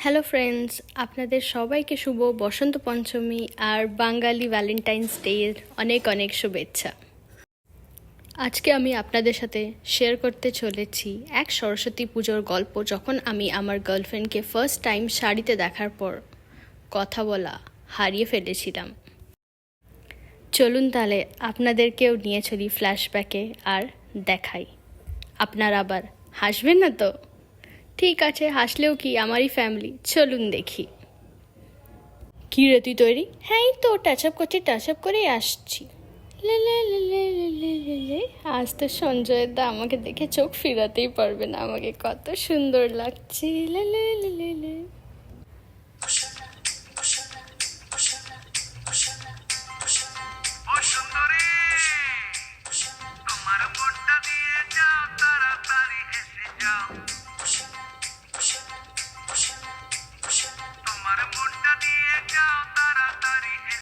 Hello friends, আপনাদের সবাইকে শুভ বসন্ত পঞ্চমী আর বাঙালি Valentine's ডের অনেক অনেক শুভেচ্ছা। আজকে আমি আপনাদের সাথে শেয়ার করতে চলেছি এক সরস্বতী পুজোর গল্প, যখন আমি আমার গার্লফ্রেন্ডকে ফার্স্ট টাইম শাড়িতে দেখার পর কথা বলা হারিয়ে ফেলেছিলাম। চলুন তাহলে আপনাদেরকেও নিয়ে চলি ফ্ল্যাশব্যাকে আর দেখাই। আপনারা আবার হাসবেন না তো? ঠিক আছে, হাসলেও কি, আমারই ফ্যামিলি। চলুন দেখি। কি রে, তুই তৈরি? হ্যাঁ, এই তো টাচ আপ করছি, টাচ আপ করেই আসছি। লে লে লে লে লে লে লে লে। আজ তো সঞ্জয়ের দা আমাকে দেখে চোখ ফিরাতেই পারবে না, আমাকে কত সুন্দর লাগছে। লে লে লে লে লে। ও সুন্দরী, আমার মনটা দিয়ে যাও, তাড়াতাড়ি এসে যাও।